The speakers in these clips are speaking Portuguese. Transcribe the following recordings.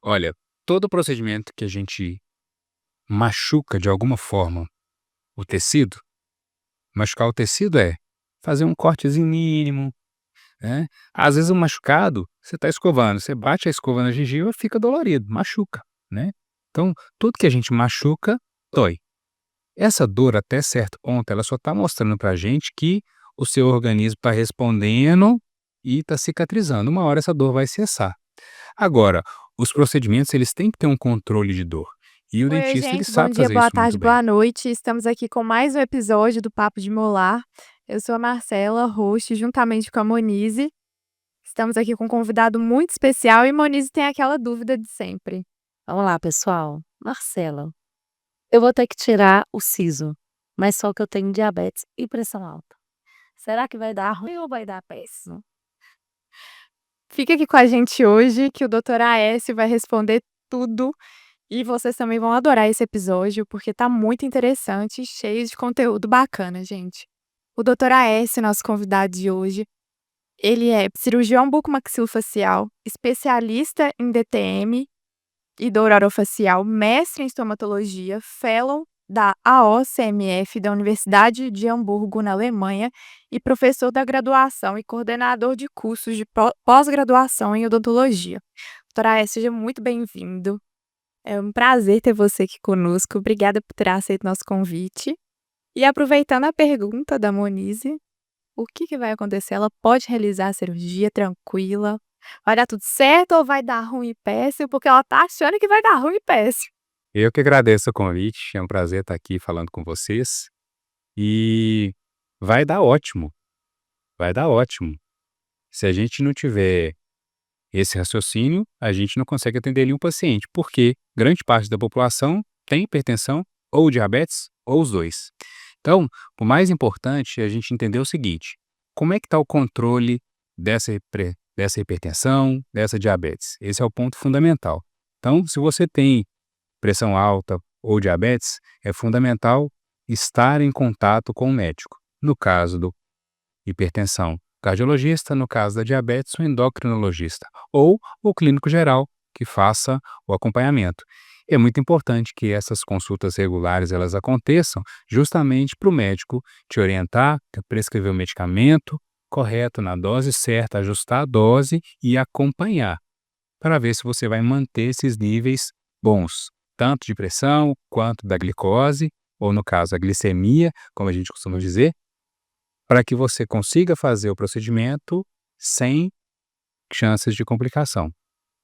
Olha, todo procedimento que a gente machuca de alguma forma o tecido, machucar o tecido é fazer um cortezinho mínimo, né. Às vezes o machucado, você está escovando, você bate a escova na gengiva, fica dolorido, machuca, né. Então, tudo que a gente machuca, dói. Essa dor, até certo ponto, ela só está mostrando pra gente que o seu organismo está respondendo e está cicatrizando. Uma hora essa dor vai cessar. Agora, os procedimentos eles têm que ter um controle de dor, e o Oi, dentista ele gente, bom sabe dia, fazer boa isso tarde, muito bem. boa noite. Estamos aqui com mais um episódio do Papo de Molar. Eu sou a Marcela, host, juntamente com a Monize. Estamos aqui com um convidado muito especial e Monize tem aquela dúvida de sempre. Vamos lá, pessoal. Marcela, eu vou ter que tirar o siso, mas só que eu tenho diabetes e pressão alta. Será que vai dar ruim ou vai dar péssimo? Fica aqui com a gente hoje que o Dr. Aécio vai responder tudo e vocês também vão adorar esse episódio porque tá muito interessante e cheio de conteúdo bacana, gente. O Dr. Aécio, nosso convidado de hoje, ele é cirurgião bucomaxilofacial, especialista em DTM e dor orofacial, mestre em estomatologia, fellow da AOCMF da Universidade de Hamburgo, na Alemanha, e professor da graduação e coordenador de cursos de pós-graduação em odontologia. Doutora Aécio, seja muito bem-vindo. É um prazer ter você aqui conosco. Obrigada por ter aceito nosso convite. E aproveitando a pergunta da Monize, o que vai acontecer? Ela pode realizar a cirurgia tranquila? Vai dar tudo certo ou vai dar ruim e péssimo? Porque ela tá achando que vai dar ruim e péssimo. Eu que agradeço o convite, é um prazer estar aqui falando com vocês, e vai dar ótimo, vai dar ótimo. Se a gente não tiver esse raciocínio, a gente não consegue atender nenhum paciente, porque grande parte da população tem hipertensão ou diabetes ou os 2. Então, o mais importante é a gente entender o seguinte: como é que está o controle dessa hipertensão, dessa diabetes? Esse é o ponto fundamental. Então, se você tem pressão alta ou diabetes, é fundamental estar em contato com o médico. No caso do hipertensão, cardiologista; no caso da diabetes, o endocrinologista, ou o clínico geral, que faça o acompanhamento. É muito importante que essas consultas regulares elas aconteçam justamente para o médico te orientar, prescrever o medicamento correto, na dose certa, ajustar a dose e acompanhar, para ver se você vai manter esses níveis bons, tanto de pressão quanto da glicose, ou no caso a glicemia, como a gente costuma dizer, para que você consiga fazer o procedimento sem chances de complicação.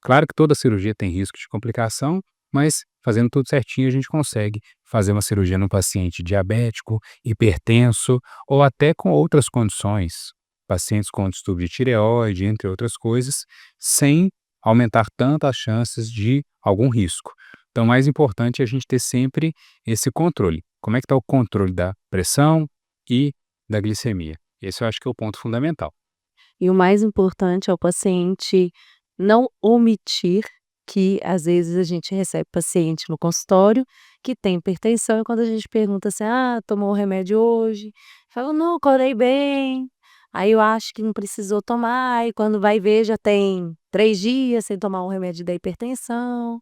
Claro que toda cirurgia tem risco de complicação, mas fazendo tudo certinho a gente consegue fazer uma cirurgia num paciente diabético, hipertenso ou até com outras condições, pacientes com distúrbio de tireoide, entre outras coisas, sem aumentar tanto as chances de algum risco. Então, o mais importante é a gente ter sempre esse controle. Como é que está o controle da pressão e da glicemia? Esse eu acho que é o ponto fundamental. E o mais importante é o paciente não omitir que, às vezes, a gente recebe paciente no consultório que tem hipertensão e quando a gente pergunta assim: "Ah, tomou o remédio hoje?" Fala: "Não, acordei bem. Aí eu acho que não precisou tomar", e quando vai ver já tem 3 dias sem tomar um remédio da hipertensão,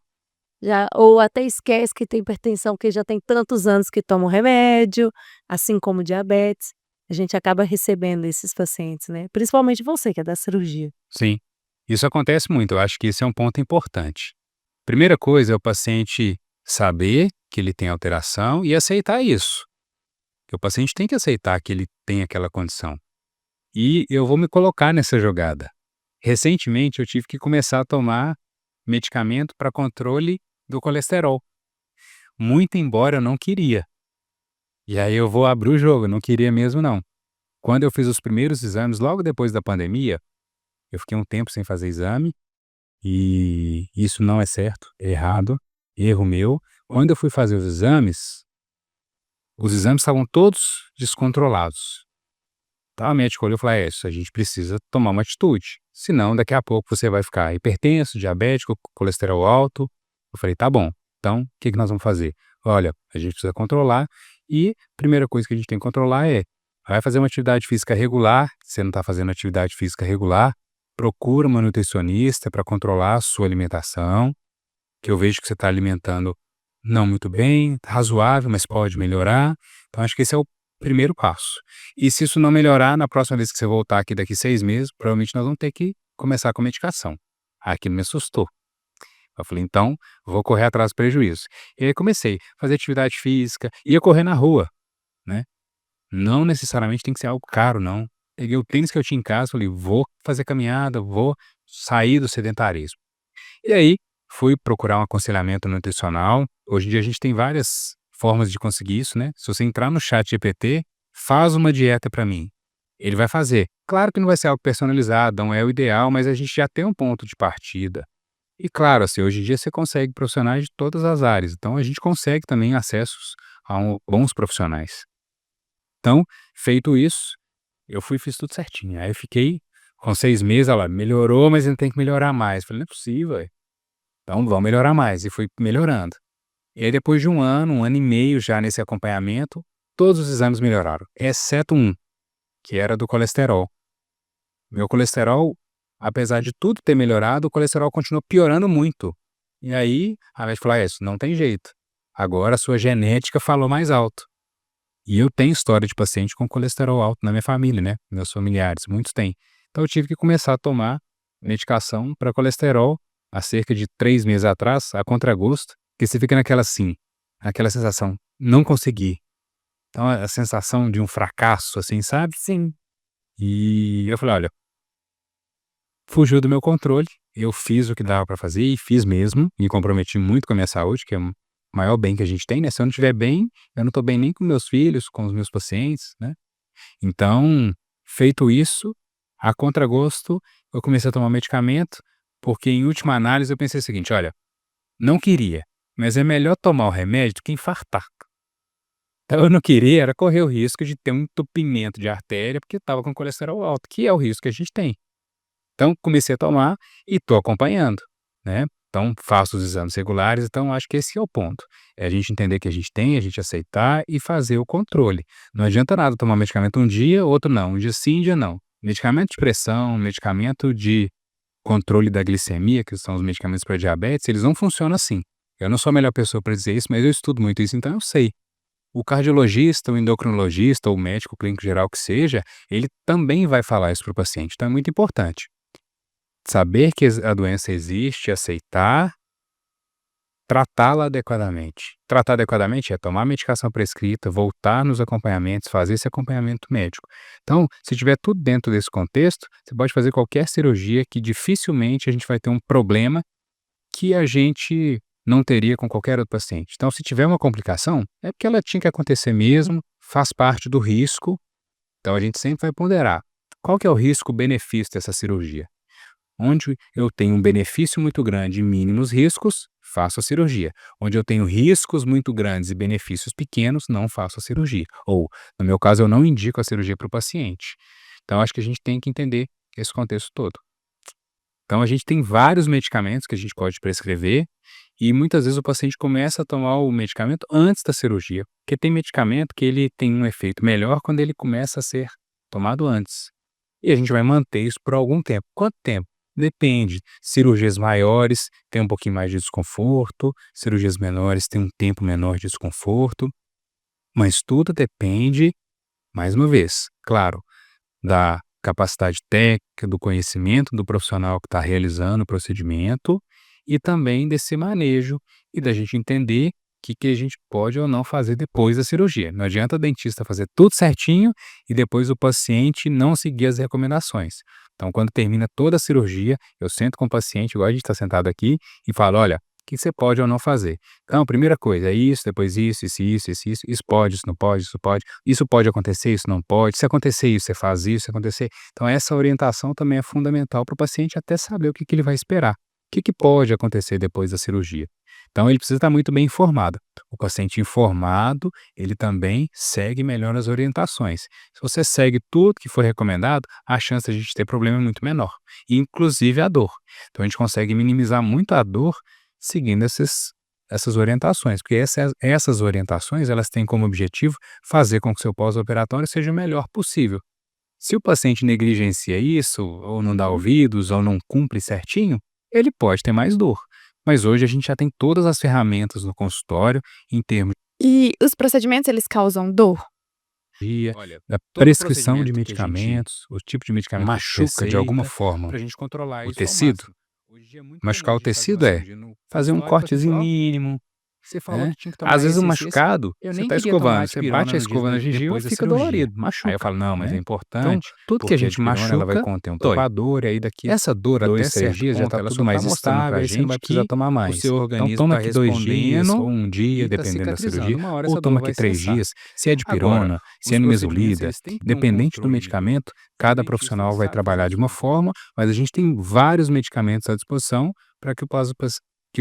já ou até esquece que tem hipertensão, porque já tem tantos anos que toma o remédio, assim como diabetes. A gente acaba recebendo esses pacientes, né, principalmente você que é da cirurgia. Sim, isso acontece muito, eu acho que esse é um ponto importante. Primeira coisa é o paciente saber que ele tem alteração e aceitar isso, que o paciente tem que aceitar que ele tem aquela condição. E eu vou me colocar nessa jogada. Recentemente eu tive que começar a tomar medicamento para controle do colesterol, muito embora eu não queria. E aí eu vou abrir o jogo, eu não queria mesmo não. Quando eu fiz os primeiros exames, logo depois da pandemia, eu fiquei um tempo sem fazer exame, e isso não é certo, é errado, erro meu. Quando eu fui fazer os exames estavam todos descontrolados. Tá, o médico olhou e falou: "É isso, a gente precisa tomar uma atitude, senão daqui a pouco você vai ficar hipertenso, diabético, colesterol alto". Eu falei: "Tá bom, então o que que nós vamos fazer? Olha, a gente precisa controlar e primeira coisa que a gente tem que controlar é, vai fazer uma atividade física regular, você não está fazendo atividade física regular, procura uma nutricionista para controlar a sua alimentação, que eu vejo que você está alimentando não muito bem, razoável, mas pode melhorar. Então acho que esse é o primeiro passo. E se isso não melhorar, na próxima vez que você voltar aqui daqui 6 meses, provavelmente nós vamos ter que começar com medicação. Aquilo me assustou. Eu falei: "Então, vou correr atrás do prejuízo". E aí comecei a fazer atividade física, ia correr na rua, né. Não necessariamente tem que ser algo caro não. Peguei o tênis que eu tinha em casa, falei: "Vou fazer caminhada, vou sair do sedentarismo". E aí, fui procurar um aconselhamento nutricional. Hoje em dia a gente tem várias formas de conseguir isso, né. Se você entrar no ChatGPT, faz uma dieta para mim, ele vai fazer. Claro que não vai ser algo personalizado, não é o ideal, mas a gente já tem um ponto de partida. E claro, assim, hoje em dia você consegue profissionais de todas as áreas, então a gente consegue também acessos a bons profissionais. Então, feito isso, eu fui e fiz tudo certinho. Aí eu fiquei com 6 meses, olha lá, melhorou, mas ainda tem que melhorar mais. Falei: "Não é possível, ué. Então vamos melhorar mais", e fui melhorando. E aí depois de 1 ano e meio já nesse acompanhamento, todos os exames melhoraram, exceto um, que era do colesterol. Meu colesterol, apesar de tudo ter melhorado, o colesterol continuou piorando muito. E aí a médica falou: "Ah, isso não tem jeito. Agora a sua genética falou mais alto". E eu tenho história de paciente com colesterol alto na minha família, né, meus familiares, muitos têm. Então eu tive que começar a tomar medicação para colesterol há cerca de 3 meses atrás, a contragosto, que você fica naquela assim, aquela sensação, não consegui. Então a sensação de um fracasso, assim, sabe. Sim. E eu falei: "Olha, fugiu do meu controle, eu fiz o que dava para fazer e fiz mesmo, me comprometi muito com a minha saúde, que é o maior bem que a gente tem, né, se eu não estiver bem, eu não estou bem nem com meus filhos, com os meus pacientes, né". Então, feito isso, a contragosto, eu comecei a tomar medicamento, porque em última análise eu pensei o seguinte: "Olha, não queria, mas é melhor tomar o remédio do que infartar". Então eu não queria era correr o risco de ter um entupimento de artéria, porque estava com colesterol alto, que é o risco que a gente tem. Então comecei a tomar e estou acompanhando, né. Então faço os exames regulares, então acho que esse é o ponto, é a gente entender que a gente tem, a gente aceitar e fazer o controle. Não adianta nada tomar medicamento um dia, outro não, um dia sim, um dia não. Medicamento de pressão, medicamento de controle da glicemia, que são os medicamentos para diabetes, eles não funcionam assim. Eu não sou a melhor pessoa para dizer isso, mas eu estudo muito isso, então eu sei. O cardiologista, o endocrinologista ou o médico clínico geral que seja, ele também vai falar isso para o paciente, então é muito importante. Saber que a doença existe, aceitar, tratá-la adequadamente. Tratar adequadamente é tomar a medicação prescrita, voltar nos acompanhamentos, fazer esse acompanhamento médico. Então, se tiver tudo dentro desse contexto, você pode fazer qualquer cirurgia que dificilmente a gente vai ter um problema que a gente não teria com qualquer outro paciente. Então, se tiver uma complicação, é porque ela tinha que acontecer mesmo, faz parte do risco. Então, a gente sempre vai ponderar qual que é o risco-benefício dessa cirurgia. Onde eu tenho um benefício muito grande e mínimos riscos, faço a cirurgia. Onde eu tenho riscos muito grandes e benefícios pequenos, não faço a cirurgia. Ou, no meu caso, eu não indico a cirurgia para o paciente. Então, acho que a gente tem que entender esse contexto todo. Então, a gente tem vários medicamentos que a gente pode prescrever e muitas vezes o paciente começa a tomar o medicamento antes da cirurgia, porque tem medicamento que ele tem um efeito melhor quando ele começa a ser tomado antes. E a gente vai manter isso por algum tempo. Quanto tempo? Depende. Cirurgias maiores têm um pouquinho mais de desconforto, cirurgias menores têm um tempo menor de desconforto, mas tudo depende, mais uma vez, claro, da capacidade técnica, do conhecimento do profissional que está realizando o procedimento e também desse manejo e da gente entender o que a gente pode ou não fazer depois da cirurgia. Não adianta o dentista fazer tudo certinho e depois o paciente não seguir as recomendações. Então, quando termina toda a cirurgia, eu sento com o paciente, igual a gente está sentado aqui, e falo: olha, o que você pode ou não fazer? Então, primeira coisa, é isso, depois isso pode, isso não pode, isso pode acontecer, isso não pode, se acontecer isso, você faz isso, se acontecer. Então, essa orientação também é fundamental para o paciente até saber o que ele vai esperar. O que pode acontecer depois da cirurgia? Então, ele precisa estar muito bem informado. O paciente informado, ele também segue melhor as orientações. Se você segue tudo que foi recomendado, a chance de a gente ter problema é muito menor, inclusive a dor. Então, a gente consegue minimizar muito a dor seguindo essas orientações, porque essas orientações, elas têm como objetivo fazer com que o seu pós-operatório seja o melhor possível. Se o paciente negligencia isso, ou não dá ouvidos, ou não cumpre certinho, ele pode ter mais dor. Mas hoje a gente já tem todas as ferramentas no consultório em termos E os procedimentos, eles causam dor? de Olha, da todo prescrição de procedimento que a gente medicamentos, o tipo de medicamento que machuca de alguma forma pra gente controlar o isso ao tecido, máximo. hoje em dia é muito Machucar comum a o gente fazer uma tecido cirurgia no fazer um consultório e o paciente cortezinho fala: "Ó, mínimo, você falou né. que tinha que tomar Às vezes o esse, machucado, eu você nem tá queria tomar escovando, você dipirona bate a no dia escova na gengiva, depois da fica cirurgia", dolorido, aí eu machuca, falo: "Não, mas é né. Então, importante, tudo que a porque a gente dipirona ela vai machuca, conter um dói. poupador e aí daqui Essa dor 2, até 3 certo dias já ponto tá ela tudo só tá mais mostrando estável, pra aí você não vai gente precisar que tomar o mais. seu Então organismo toma tá aqui 2 dias respondendo ou 1 dia, e tá dependendo da cirurgia, cicatrizando. Uma hora ou essa dor toma vai aqui 3 cessar. dias. Se é Agora, dipirona, se é os procedimentos nimesulida, eles têm que ter um dependente do controle de dor, medicamento, que o cada dentista ele profissional vai sabe fazer trabalhar de esse uma controle. forma, mas a gente tem vários medicamentos à disposição para que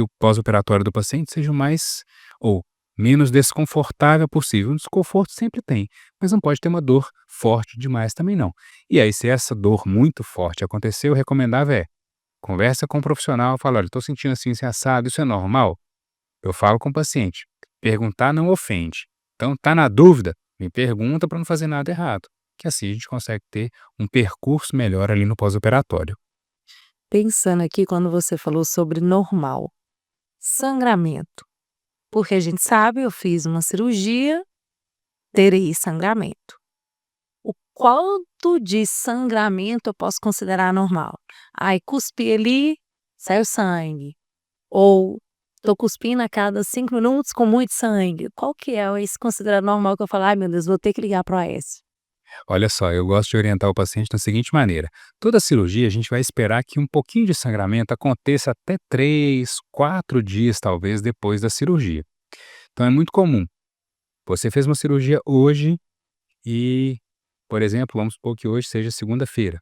o pós-operatório do paciente seja o mais ou menos desconfortável possível. Um desconforto sempre tem, mas não pode ter uma dor forte demais também não. E aí, se essa dor muito forte acontecer, o recomendável conversa com o profissional, fala: "Olha, estou sentindo assim, assim, assado, isso é normal?" Eu falo com o paciente. Perguntar não ofende. Então, tá na dúvida? Me pergunta para não fazer nada errado, que assim a gente consegue ter um percurso melhor ali no pós-operatório. Pensando aqui quando você falou sobre normal, sangramento, porque a gente sabe, eu fiz uma cirurgia, terei sangramento. O quanto de sangramento eu posso considerar normal? Ai, cuspi ali, saiu sangue. Ou tô cuspindo a cada 5 minutos com muito sangue. Qual que é esse considerado normal que eu falo: "Ai meu Deus, vou ter que ligar para o AS"? Olha só, eu gosto de orientar o paciente da seguinte maneira: toda cirurgia a gente vai esperar que um pouquinho de sangramento aconteça até 3, 4 dias talvez depois da cirurgia. Então é muito comum. Você fez uma cirurgia hoje e, por exemplo, vamos supor que hoje seja segunda-feira.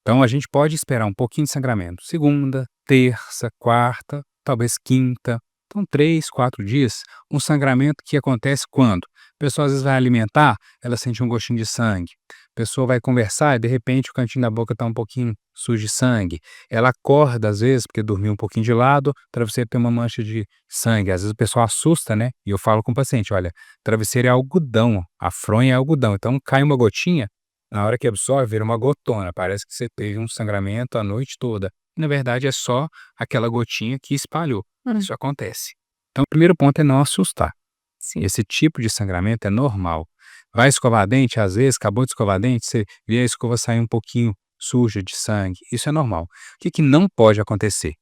Então a gente pode esperar um pouquinho de sangramento. Segunda, terça, quarta, talvez quinta. Então 3, 4 dias, um sangramento que acontece quando? A pessoa às vezes vai alimentar, ela sente um gostinho de sangue. A pessoa vai conversar e de repente o cantinho da boca está um pouquinho sujo de sangue. Ela acorda às vezes porque dormiu um pouquinho de lado, o travesseiro tem uma mancha de sangue. Às vezes o pessoal assusta, né? E eu falo com o paciente: olha, travesseiro é algodão, a fronha é algodão. Então cai uma gotinha, na hora que absorve, vira uma gotona, parece que você teve um sangramento a noite toda. Na verdade, é só aquela gotinha que espalhou. Isso acontece. Então, o primeiro ponto é não assustar. Sim. Esse tipo de sangramento é normal. Vai escovar dente, às vezes, acabou de escovar dente, você vê a escova sair um pouquinho suja de sangue. Isso é normal. O que não pode acontecer?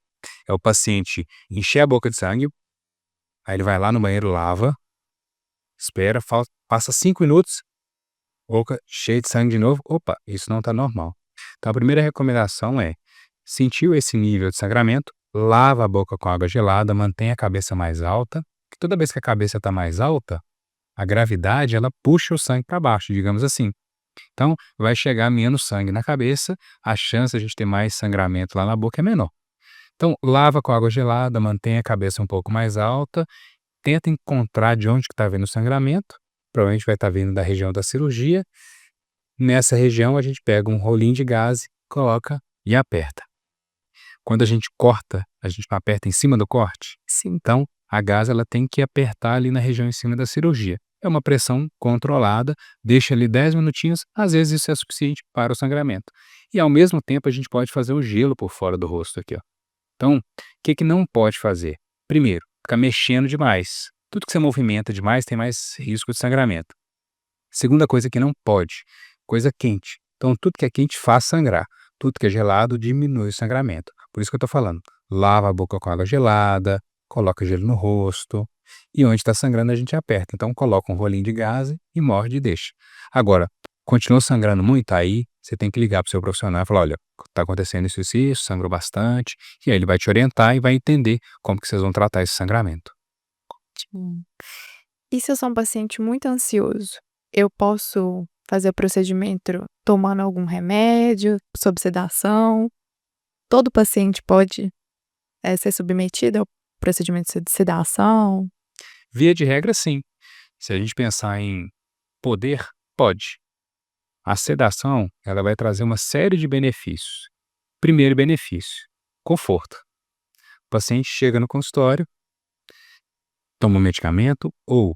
É o paciente encher a boca de sangue, aí ele vai lá no banheiro, lava, espera, passa 5 minutos, boca cheia de sangue de novo. Opa, isso não está normal. Então, a primeira recomendação sentiu esse nível de sangramento, lava a boca com água gelada, mantenha a cabeça mais alta, que toda vez que a cabeça está mais alta, a gravidade ela puxa o sangue para baixo, digamos assim. Então, vai chegar menos sangue na cabeça, a chance de a gente ter mais sangramento lá na boca é menor. Então, lava com água gelada, mantenha a cabeça um pouco mais alta, tenta encontrar de onde que está vindo o sangramento, provavelmente vai estar vindo da região da cirurgia. Nessa região, a gente pega um rolinho de gaze, coloca e aperta. Quando a gente corta, a gente aperta em cima do corte. Sim. Então, a gase ela tem que apertar ali na região em cima da cirurgia. É uma pressão controlada, deixa ali 10 minutinhos, às vezes isso é suficiente para o sangramento. E ao mesmo tempo a gente pode fazer o gelo por fora do rosto aqui, ó. Então, o que não pode fazer? Primeiro, ficar mexendo demais. Tudo que você movimenta demais tem mais risco de sangramento. Segunda coisa que não pode, coisa quente. Então, tudo que é quente faz sangrar. Tudo que é gelado diminui o sangramento. Por isso que eu tô falando, lava a boca com água gelada, coloca gelo no rosto, e onde está sangrando a gente aperta. Então, coloca um rolinho de gaze e morde e deixa. Agora, continua sangrando muito, aí você tem que ligar para o seu profissional e falar: olha, está acontecendo isso e isso, sangrou bastante, e aí ele vai te orientar e vai entender como que vocês vão tratar esse sangramento. Ótimo. E se eu sou um paciente muito ansioso, eu posso fazer o procedimento tomando algum remédio, sob sedação? Todo paciente pode, ser submetido ao procedimento de sedação? Via de regra, sim. Se a gente pensar em poder, pode. A sedação, ela vai trazer uma série de benefícios. Primeiro benefício, conforto. O paciente chega no consultório, toma um medicamento ou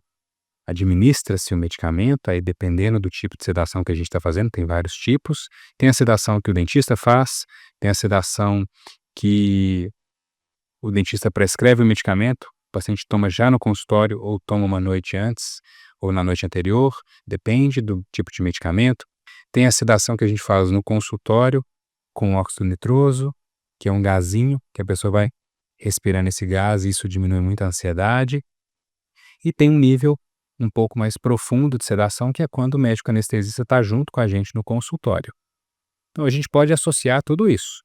administra-se o medicamento, aí dependendo do tipo de sedação que a gente está fazendo, tem vários tipos. Tem a sedação que o dentista faz, tem a sedação que o dentista prescreve o medicamento, o paciente toma já no consultório ou toma uma noite antes ou na noite anterior, depende do tipo de medicamento. Tem a sedação que a gente faz no consultório com óxido nitroso, que é um gazinho que a pessoa vai respirando esse gás e isso diminui muito a ansiedade. E tem um nível um pouco mais profundo de sedação, que é quando o médico anestesista está junto com a gente no consultório. Então a gente pode associar tudo isso.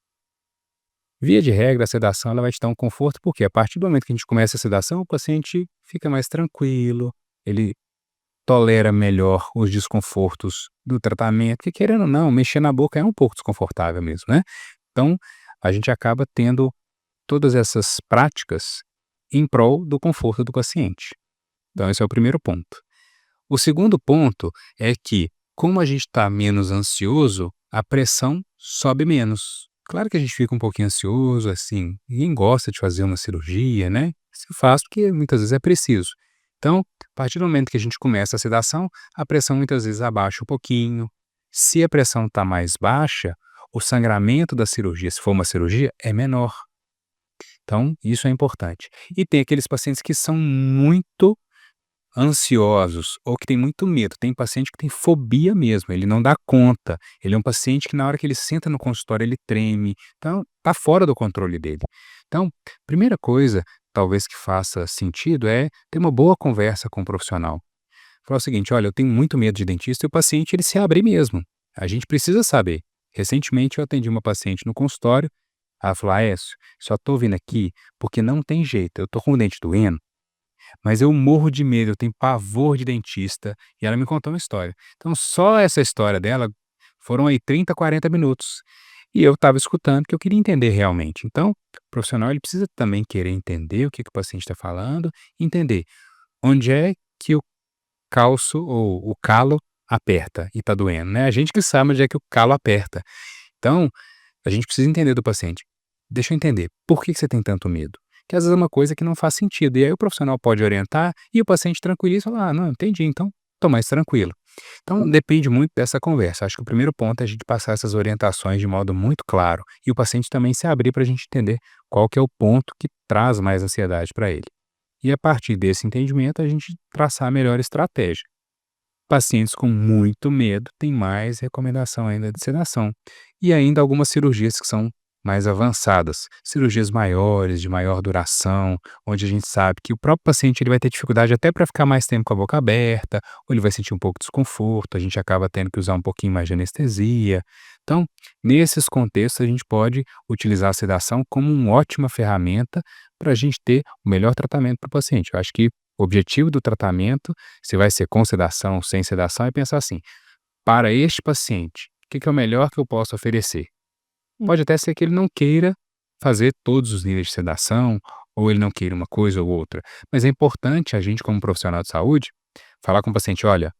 Via de regra, a sedação ela vai te dar um conforto, porque a partir do momento que a gente começa a sedação, o paciente fica mais tranquilo, ele tolera melhor os desconfortos do tratamento, que querendo ou não, mexer na boca é um pouco desconfortável mesmo, né? Então, a gente acaba tendo todas essas práticas em prol do conforto do paciente. Então, esse é o primeiro ponto. O segundo ponto é que, como a gente está menos ansioso, a pressão sobe menos. Claro que a gente fica um pouquinho ansioso, assim, ninguém gosta de fazer uma cirurgia, né? Se faz porque muitas vezes é preciso. Então, a partir do momento que a gente começa a sedação, a pressão muitas vezes abaixa um pouquinho. Se a pressão está mais baixa, o sangramento da cirurgia, se for uma cirurgia, é menor. Então, isso é importante. E tem aqueles pacientes que são muito ansiosos ou que tem muito medo. Tem paciente que tem fobia mesmo, ele não dá conta. Ele é um paciente que na hora que ele senta no consultório ele treme. Então, tá fora do controle dele. Então, primeira coisa, talvez que faça sentido é ter uma boa conversa com o profissional. Falar o seguinte, olha, eu tenho muito medo de dentista e o paciente ele se abre mesmo. A gente precisa saber. Recentemente eu atendi uma paciente no consultório, ela falou, Aécio, só tô vindo aqui porque não tem jeito, eu tô com o dente doendo, mas eu morro de medo, eu tenho pavor de dentista. E ela me contou uma história. Então, só essa história dela foram aí 30, 40 minutos. E eu estava escutando porque eu queria entender realmente. Então, o profissional ele precisa também querer entender o que o paciente está falando, entender onde é que o calço ou o calo aperta e está doendo, né? A gente que sabe onde é que o calo aperta. Então, a gente precisa entender do paciente. Deixa eu entender, por que você tem tanto medo? Que às vezes é uma coisa que não faz sentido. E aí o profissional pode orientar e o paciente tranquiliza e fala, não, entendi, então tô mais tranquilo. Então depende muito dessa conversa. Acho que o primeiro ponto é a gente passar essas orientações de modo muito claro e o paciente também se abrir para a gente entender qual que é o ponto que traz mais ansiedade para ele. E a partir desse entendimento a gente traçar a melhor estratégia. Pacientes com muito medo têm mais recomendação ainda de sedação. E ainda algumas cirurgias que são mais avançadas, cirurgias maiores, de maior duração, onde a gente sabe que o próprio paciente ele vai ter dificuldade até para ficar mais tempo com a boca aberta, ou ele vai sentir um pouco de desconforto, a gente acaba tendo que usar um pouquinho mais de anestesia. Então, nesses contextos, a gente pode utilizar a sedação como uma ótima ferramenta para a gente ter o melhor tratamento para o paciente. Eu acho que o objetivo do tratamento, se vai ser com sedação ou sem sedação, é pensar assim, para este paciente, o que é o melhor que eu posso oferecer? Pode até ser que ele não queira fazer todos os níveis de sedação, ou ele não queira uma coisa ou outra, mas é importante a gente, como profissional de saúde, falar com o paciente, olha,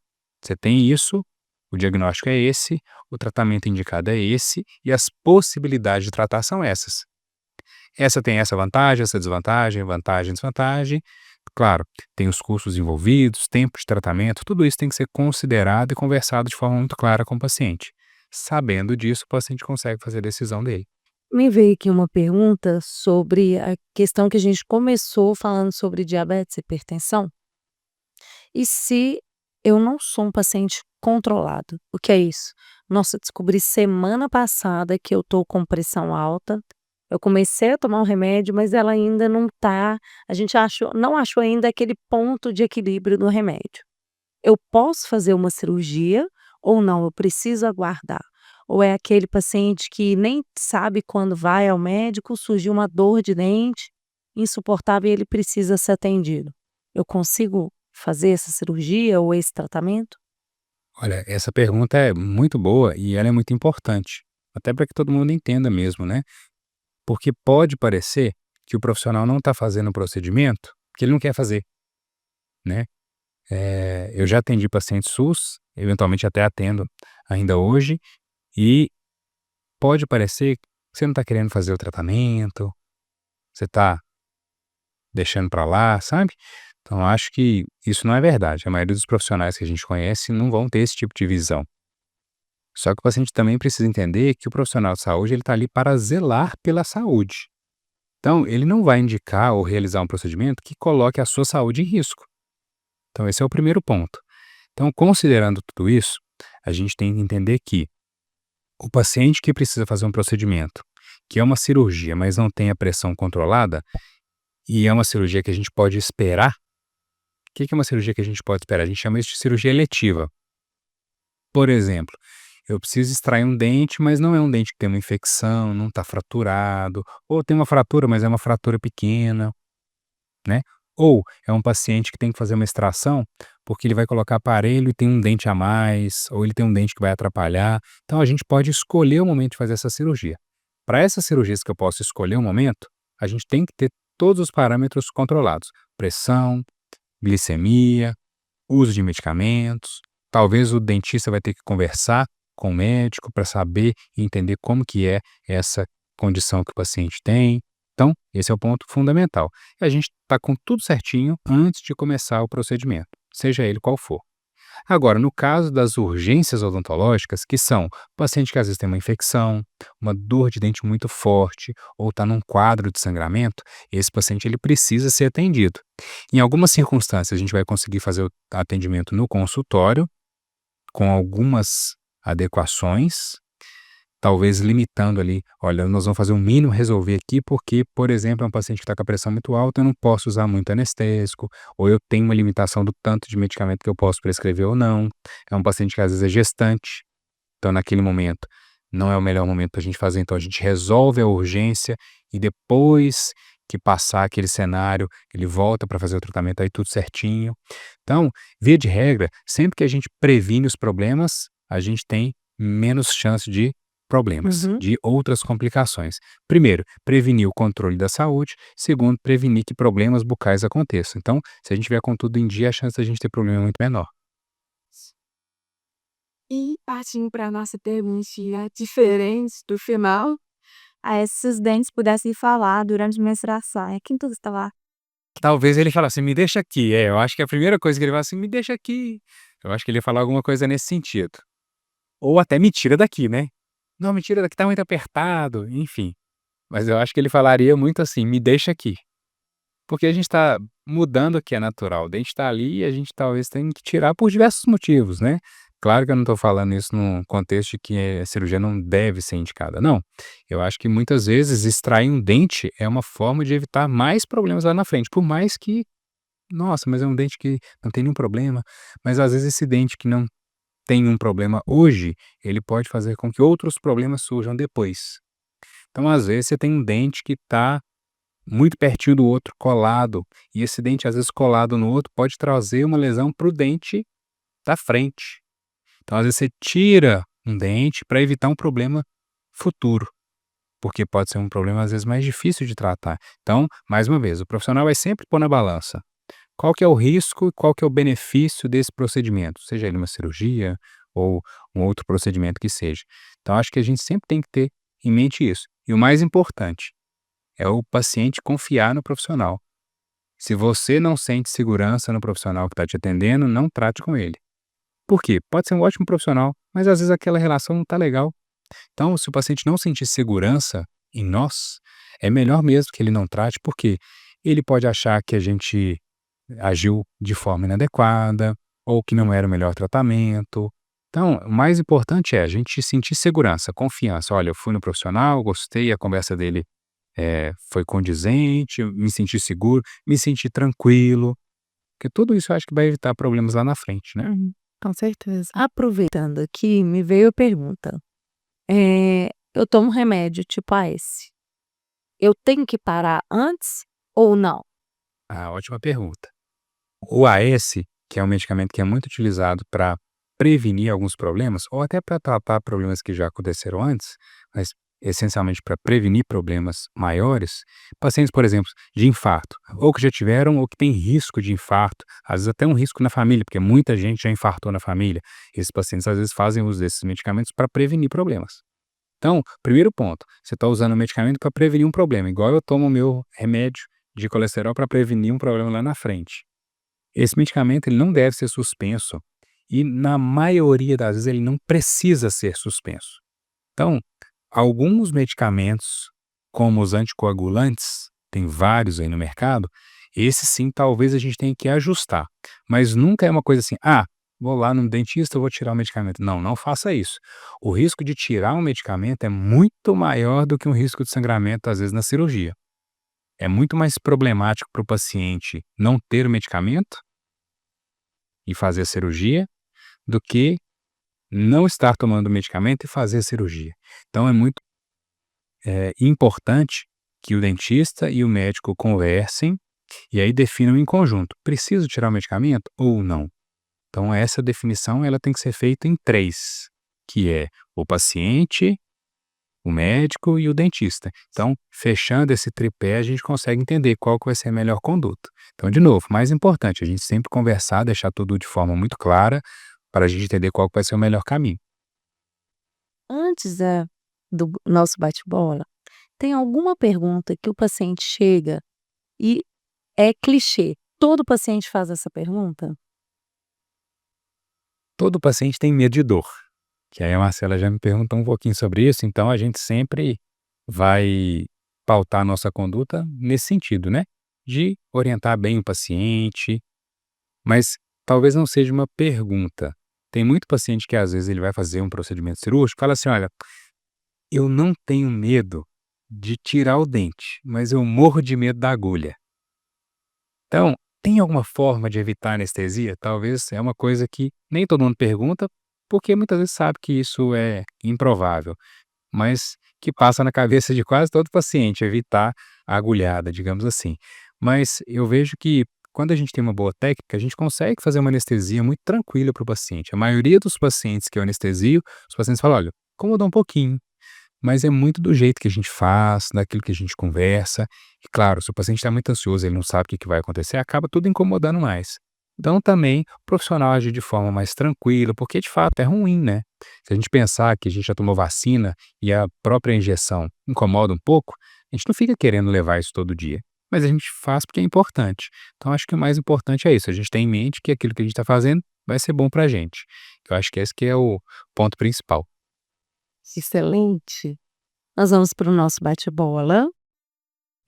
você tem isso, o diagnóstico é esse, o tratamento indicado é esse, e as possibilidades de tratar são essas. Essa tem essa vantagem, essa desvantagem, vantagem, desvantagem. Claro, tem os custos envolvidos, tempo de tratamento, tudo isso tem que ser considerado e conversado de forma muito clara com o paciente. Sabendo disso, o paciente consegue fazer a decisão dele. Me veio aqui uma pergunta sobre a questão que a gente começou falando sobre diabetes e hipertensão. E se eu não sou um paciente controlado? O que é isso? Nossa, descobri semana passada que eu tô com pressão alta. Eu comecei a tomar um remédio, mas ela ainda não tá. A gente não achou ainda aquele ponto de equilíbrio do remédio. Eu posso fazer uma cirurgia ou não? Eu preciso aguardar? Ou é aquele paciente que nem sabe quando vai ao médico, surgiu uma dor de dente insuportável e ele precisa ser atendido? Eu consigo fazer essa cirurgia ou esse tratamento? Olha, essa pergunta é muito boa e ela é muito importante, até para que todo mundo entenda mesmo, né? Porque pode parecer que o profissional não está fazendo o procedimento que ele não quer fazer, né? Eu já atendi pacientes SUS, eventualmente até atendo ainda hoje, e pode parecer que você não está querendo fazer o tratamento, você está deixando para lá, sabe? Então, acho que isso não é verdade. A maioria dos profissionais que a gente conhece não vão ter esse tipo de visão. Só que o paciente também precisa entender que o profissional de saúde ele está ali para zelar pela saúde. Então, ele não vai indicar ou realizar um procedimento que coloque a sua saúde em risco. Então, esse é o primeiro ponto. Então, considerando tudo isso, a gente tem que entender que o paciente que precisa fazer um procedimento, que é uma cirurgia, mas não tem a pressão controlada, e é uma cirurgia que a gente pode esperar. O que é uma cirurgia que a gente pode esperar? A gente chama isso de cirurgia eletiva. Por exemplo, eu preciso extrair um dente, mas não é um dente que tem uma infecção, não está fraturado, ou tem uma fratura, mas é uma fratura pequena, né? Ou é um paciente que tem que fazer uma extração porque ele vai colocar aparelho e tem um dente a mais, ou ele tem um dente que vai atrapalhar. Então a gente pode escolher o momento de fazer essa cirurgia. Para essas cirurgias que eu posso escolher o momento, a gente tem que ter todos os parâmetros controlados: pressão, glicemia, uso de medicamentos. Talvez o dentista vai ter que conversar com o médico para saber e entender como que é essa condição que o paciente tem. Então, esse é o ponto fundamental. E a gente está com tudo certinho antes de começar o procedimento, seja ele qual for. Agora, no caso das urgências odontológicas, que são o paciente que às vezes tem uma infecção, uma dor de dente muito forte, ou está num quadro de sangramento, esse paciente ele precisa ser atendido. Em algumas circunstâncias, a gente vai conseguir fazer o atendimento no consultório, com algumas adequações, talvez limitando ali, olha, nós vamos fazer um mínimo resolver aqui, porque, por exemplo, é um paciente que está com a pressão muito alta, eu não posso usar muito anestésico, ou eu tenho uma limitação do tanto de medicamento que eu posso prescrever ou não. É um paciente que às vezes é gestante, então naquele momento não é o melhor momento para a gente fazer, então a gente resolve a urgência e depois que passar aquele cenário, ele volta para fazer o tratamento aí tudo certinho. Então, via de regra, sempre que a gente previne os problemas, a gente tem menos chance de problemas, Uhum. de outras complicações. Primeiro, prevenir o controle da saúde. Segundo, prevenir que problemas bucais aconteçam. Então, se a gente tiver com tudo em dia, a chance da gente ter problema é muito menor. E partindo para a nossa perguntinha diferente do final. Se os dentes pudessem falar durante a menstruação, quem tu está lá? Talvez ele falasse: "Me deixa aqui". Eu acho que a primeira coisa que ele fala assim: "Me deixa aqui". Eu acho que ele ia falar alguma coisa nesse sentido. Ou até: "Me tira daqui", né. "Não, me tira daqui, tá muito apertado", enfim. Mas eu acho que ele falaria muito assim: "Me deixa aqui". Porque a gente tá mudando o que é natural, o dente tá ali e a gente talvez tenha que tirar por diversos motivos, né. Claro que eu não tô falando isso num contexto de que a cirurgia não deve ser indicada, não. Eu acho que muitas vezes extrair um dente é uma forma de evitar mais problemas lá na frente, por mais que, nossa, mas é um dente que não tem nenhum problema, mas às vezes esse dente que não tem um problema hoje, ele pode fazer com que outros problemas surjam depois. Então, às vezes, você tem um dente que tá muito pertinho do outro, colado, e esse dente, às vezes, colado no outro, pode trazer uma lesão para o dente da frente. Então, às vezes, você tira um dente para evitar um problema futuro, porque pode ser um problema, às vezes, mais difícil de tratar. Então, mais uma vez, o profissional vai sempre pôr na balança qual que é o risco e qual que é o benefício desse procedimento, seja ele uma cirurgia ou um outro procedimento que seja. Então, acho que a gente sempre tem que ter em mente isso. E o mais importante é o paciente confiar no profissional. Se você não sente segurança no profissional que está te atendendo, não trate com ele. Por quê? Pode ser um ótimo profissional, mas às vezes aquela relação não está legal. Então, se o paciente não sentir segurança em nós, é melhor mesmo que ele não trate, porque ele pode achar que a gente agiu de forma inadequada ou que não era o melhor tratamento. Então, o mais importante é a gente sentir segurança, confiança. Olha, eu fui no profissional, gostei, a conversa dele foi condizente, eu me senti seguro, me senti tranquilo, porque tudo isso eu acho que vai evitar problemas lá na frente, né. Uhum, com certeza. Aproveitando aqui, me veio a pergunta. Eu tomo remédio tipo AS. Eu tenho que parar antes ou não? Ah, ótima pergunta. O AS, que é um medicamento que é muito utilizado para prevenir alguns problemas, ou até para tratar problemas que já aconteceram antes, mas essencialmente para prevenir problemas maiores, pacientes, por exemplo, de infarto, ou que já tiveram ou que têm risco de infarto, às vezes até um risco na família, porque muita gente já infartou na família. Esses pacientes às vezes fazem uso desses medicamentos para prevenir problemas. Então, primeiro ponto, você está usando o medicamento para prevenir um problema, igual eu tomo o meu remédio de colesterol para prevenir um problema lá na frente. Esse medicamento ele não deve ser suspenso e, na maioria das vezes, ele não precisa ser suspenso. Então, alguns medicamentos, como os anticoagulantes, tem vários aí no mercado, esse sim talvez a gente tenha que ajustar. Mas nunca é uma coisa assim: "Ah, vou lá no dentista, eu vou tirar o medicamento". Não, não faça isso. O risco de tirar um medicamento é muito maior do que um risco de sangramento, às vezes, na cirurgia. É muito mais problemático para o paciente não ter o medicamento e fazer a cirurgia, do que não estar tomando o medicamento e fazer a cirurgia. Então é muito importante que o dentista e o médico conversem e aí definam em conjunto: preciso tirar o medicamento ou não? Então essa definição ela tem que ser feita em 3, que é o paciente, o médico e o dentista. Então, fechando esse tripé, a gente consegue entender qual que vai ser a melhor conduta. Então, de novo, mais importante, a gente sempre conversar, deixar tudo de forma muito clara, para a gente entender qual que vai ser o melhor caminho. Antes do nosso bate-bola, tem alguma pergunta que o paciente chega e é clichê? Todo paciente faz essa pergunta? Todo paciente tem medo de dor, que aí a Marcela já me perguntou um pouquinho sobre isso, então a gente sempre vai pautar a nossa conduta nesse sentido, né? De orientar bem o paciente, mas talvez não seja uma pergunta. Tem muito paciente que às vezes ele vai fazer um procedimento cirúrgico e fala assim: olha, eu não tenho medo de tirar o dente, mas eu morro de medo da agulha. Então, tem alguma forma de evitar anestesia? Talvez é uma coisa que nem todo mundo pergunta, porque muitas vezes sabe que isso é improvável, mas que passa na cabeça de quase todo paciente, evitar a agulhada, digamos assim. Mas eu vejo que quando a gente tem uma boa técnica, a gente consegue fazer uma anestesia muito tranquila para o paciente. A maioria dos pacientes que eu anestesio, os pacientes falam: olha, incomodou um pouquinho, mas é muito do jeito que a gente faz, daquilo que a gente conversa. E claro, se o paciente está muito ansioso, ele não sabe o que vai acontecer, acaba tudo incomodando mais. Então também o profissional agir de forma mais tranquila, porque de fato é ruim, né? Se a gente pensar que a gente já tomou vacina e a própria injeção incomoda um pouco, a gente não fica querendo levar isso todo dia. Mas a gente faz porque é importante. Então acho que o mais importante é isso, a gente tem em mente que aquilo que a gente está fazendo vai ser bom para a gente. Eu acho que esse que é o ponto principal. Excelente. Nós vamos para o nosso bate-bola.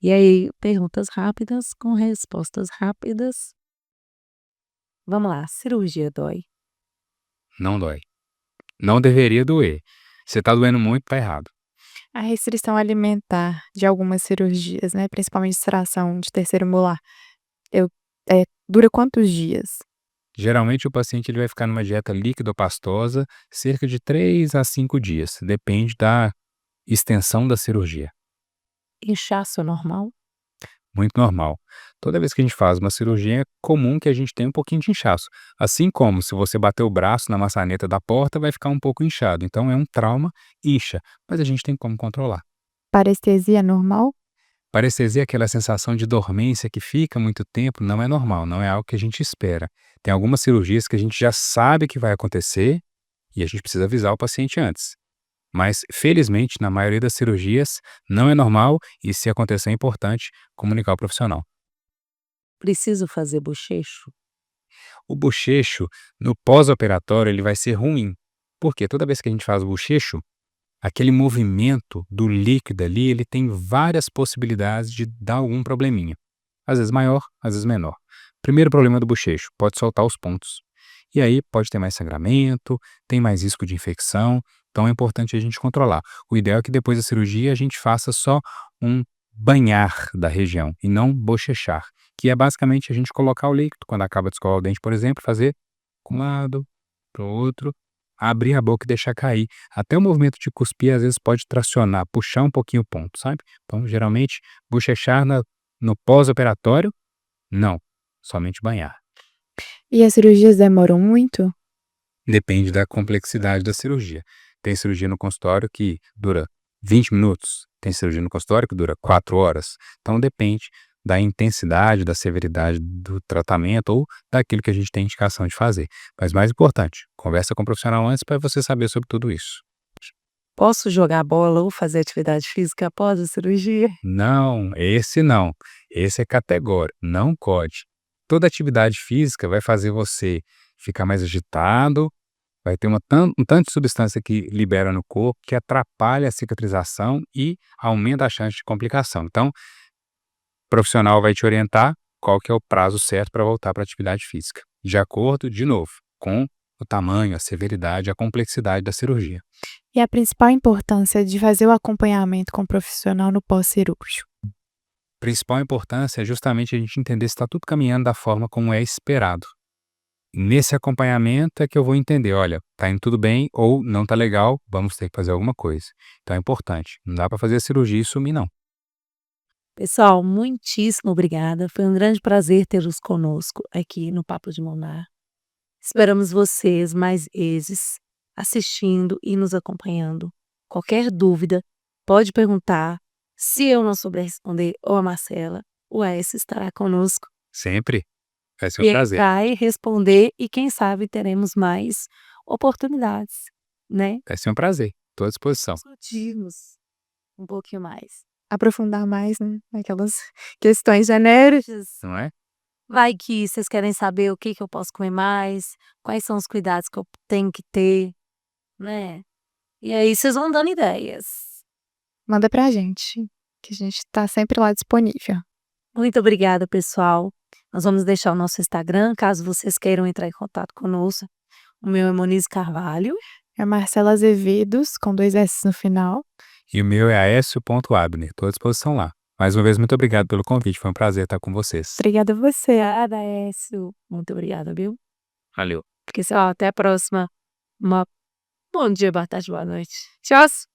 E aí, perguntas rápidas com respostas rápidas. Vamos lá, cirurgia dói? Não dói. Não deveria doer. Se tá doendo muito, tá errado. A restrição alimentar de algumas cirurgias, né, principalmente extração de terceiro molar, eu dura quantos dias? Geralmente o paciente ele vai ficar numa dieta líquida ou pastosa cerca de 3 a 5 dias, depende da extensão da cirurgia. Inchaço normal? Muito normal. Toda vez que a gente faz uma cirurgia, é comum que a gente tenha um pouquinho de inchaço. Assim como se você bater o braço na maçaneta da porta, vai ficar um pouco inchado. Então é um trauma, incha, mas a gente tem como controlar. Parestesia normal? Parestesia, aquela sensação de dormência que fica muito tempo, não é normal, não é algo que a gente espera. Tem algumas cirurgias que a gente já sabe que vai acontecer e a gente precisa avisar o paciente antes. Mas, felizmente, na maioria das cirurgias, não é normal e, se acontecer, é importante comunicar ao profissional. Preciso fazer bochecho? O bochecho, no pós-operatório, ele vai ser ruim. Porque toda vez que a gente faz o bochecho, aquele movimento do líquido ali, ele tem várias possibilidades de dar algum probleminha. Às vezes maior, às vezes menor. Primeiro problema do bochecho, pode soltar os pontos. E aí pode ter mais sangramento, tem mais risco de infecção, então é importante a gente controlar. O ideal é que depois da cirurgia a gente faça só um banhar da região e não bochechar, que é basicamente a gente colocar o líquido, quando acaba de escovar o dente, por exemplo, fazer com um lado, para o outro, abrir a boca e deixar cair. Até o movimento de cuspir às vezes pode tracionar, puxar um pouquinho o ponto, sabe? Então, geralmente, bochechar no pós-operatório, não, somente banhar. E as cirurgias demoram muito? Depende da complexidade da cirurgia. Tem cirurgia no consultório que dura 20 minutos, tem cirurgia no consultório que dura 4 horas. Então depende da intensidade, da severidade do tratamento ou daquilo que a gente tem indicação de fazer. Mas mais importante, conversa com o profissional antes para você saber sobre tudo isso. Posso jogar bola ou fazer atividade física após a cirurgia? Não, esse não. Esse é categórico, não pode. Toda atividade física vai fazer você ficar mais agitado, vai ter um tanto de substância que libera no corpo que atrapalha a cicatrização e aumenta a chance de complicação. Então, o profissional vai te orientar qual que é o prazo certo para voltar para a atividade física, de acordo, de novo, com o tamanho, a severidade, a complexidade da cirurgia. E a principal importância de fazer o acompanhamento com o profissional no pós-cirúrgico? A principal importância é justamente a gente entender se está tudo caminhando da forma como é esperado. Nesse acompanhamento é que eu vou entender, olha, tá indo tudo bem ou não tá legal, vamos ter que fazer alguma coisa. Então é importante, não dá para fazer a cirurgia e sumir não. Pessoal, muitíssimo obrigada. Foi um grande prazer tê-los conosco aqui no Papo de Monar. Esperamos vocês mais vezes assistindo e nos acompanhando. Qualquer dúvida, pode perguntar. Se eu não souber responder, ou a Marcela, o Aécio estará conosco Sempre. Vai ser um e ele prazer. vai responder e quem sabe teremos mais oportunidades, né? Vai ser um prazer. Estou à disposição. Discutirmos um pouquinho mais. Aprofundar mais, né, naquelas questões genéricas. Não é? Vai que vocês querem saber o que eu posso comer mais, quais são os cuidados que eu tenho que ter, né? E aí vocês vão dando ideias. Manda pra gente, que a gente tá sempre lá disponível. Muito obrigada, pessoal. Nós vamos deixar o nosso Instagram, caso vocês queiram entrar em contato conosco. O meu é Monize Carvalho. É Marcela Azevedos, com 2 S no final. E o meu é aécio.abner. Estou à disposição lá. Mais uma vez, muito obrigado pelo convite. Foi um prazer estar com vocês. Obrigada a você. Obrigada, Aécio. Muito obrigada, viu? Valeu. Porque, até a próxima. Bom dia, boa tarde, boa noite. Tchau!